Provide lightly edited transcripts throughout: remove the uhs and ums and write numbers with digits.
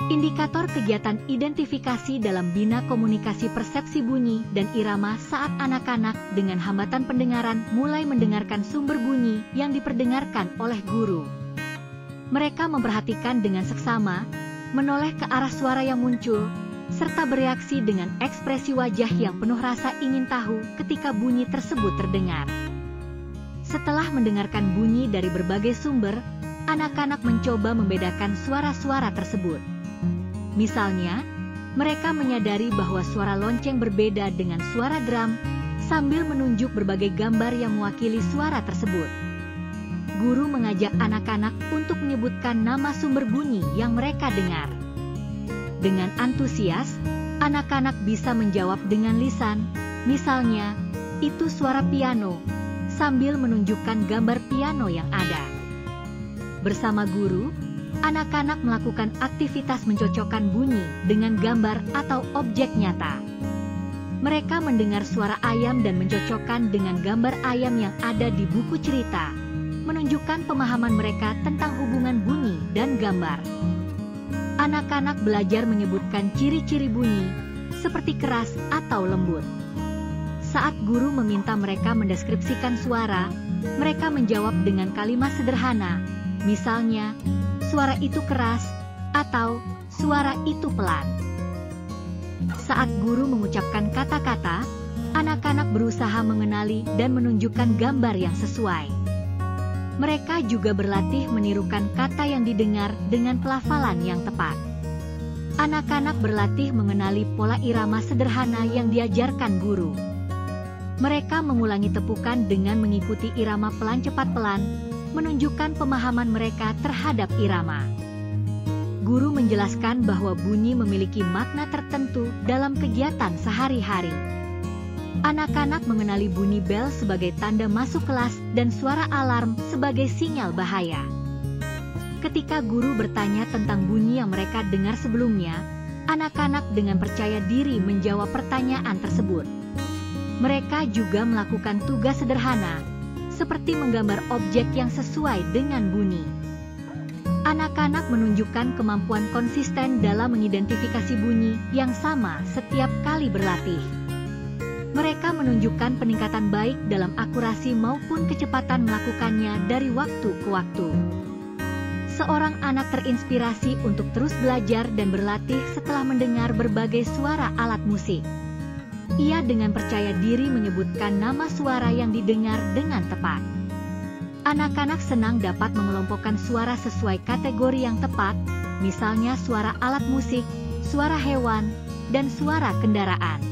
Indikator kegiatan identifikasi dalam bina komunikasi persepsi bunyi dan irama saat anak-anak dengan hambatan pendengaran mulai mendengarkan sumber bunyi yang diperdengarkan oleh guru. Mereka memperhatikan dengan seksama, menoleh ke arah suara yang muncul, serta bereaksi dengan ekspresi wajah yang penuh rasa ingin tahu ketika bunyi tersebut terdengar. Setelah mendengarkan bunyi dari berbagai sumber, anak-anak mencoba membedakan suara-suara tersebut. Misalnya, mereka menyadari bahwa suara lonceng berbeda dengan suara drum, sambil menunjuk berbagai gambar yang mewakili suara tersebut. Guru mengajak anak-anak untuk menyebutkan nama sumber bunyi yang mereka dengar. Dengan antusias, anak-anak bisa menjawab dengan lisan, misalnya, "Itu suara piano," sambil menunjukkan gambar piano yang ada. Bersama guru, anak-anak melakukan aktivitas mencocokkan bunyi dengan gambar atau objek nyata. Mereka mendengar suara ayam dan mencocokkan dengan gambar ayam yang ada di buku cerita, menunjukkan pemahaman mereka tentang hubungan bunyi dan gambar. Anak-anak belajar menyebutkan ciri-ciri bunyi, seperti keras atau lembut. Saat guru meminta mereka mendeskripsikan suara, mereka menjawab dengan kalimat sederhana, misalnya, "Suara itu keras," atau "Suara itu pelan." Saat guru mengucapkan kata-kata, anak-anak berusaha mengenali dan menunjukkan gambar yang sesuai. Mereka juga berlatih menirukan kata yang didengar dengan pelafalan yang tepat. Anak-anak berlatih mengenali pola irama sederhana yang diajarkan guru. Mereka mengulangi tepukan dengan mengikuti irama pelan cepat pelan, menunjukkan pemahaman mereka terhadap irama. Guru menjelaskan bahwa bunyi memiliki makna tertentu dalam kegiatan sehari-hari. Anak-anak mengenali bunyi bel sebagai tanda masuk kelas dan suara alarm sebagai sinyal bahaya. Ketika guru bertanya tentang bunyi yang mereka dengar sebelumnya, anak-anak dengan percaya diri menjawab pertanyaan tersebut. Mereka juga melakukan tugas sederhana, seperti menggambar objek yang sesuai dengan bunyi. Anak-anak menunjukkan kemampuan konsisten dalam mengidentifikasi bunyi yang sama setiap kali berlatih. Mereka menunjukkan peningkatan baik dalam akurasi maupun kecepatan melakukannya dari waktu ke waktu. Seorang anak terinspirasi untuk terus belajar dan berlatih setelah mendengar berbagai suara alat musik. Ia dengan percaya diri menyebutkan nama suara yang didengar dengan tepat. Anak-anak senang dapat mengelompokkan suara sesuai kategori yang tepat, misalnya suara alat musik, suara hewan, dan suara kendaraan.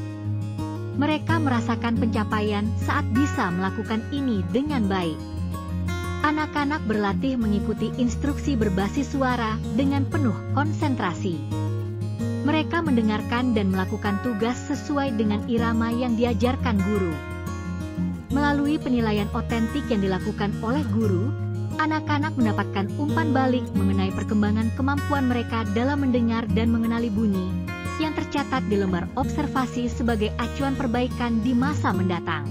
Mereka merasakan pencapaian saat bisa melakukan ini dengan baik. Anak-anak berlatih mengikuti instruksi berbasis suara dengan penuh konsentrasi. Mereka mendengarkan dan melakukan tugas sesuai dengan irama yang diajarkan guru. Melalui penilaian otentik yang dilakukan oleh guru, anak-anak mendapatkan umpan balik mengenai perkembangan kemampuan mereka dalam mendengar dan mengenali bunyi, yang tercatat di lembar observasi sebagai acuan perbaikan di masa mendatang.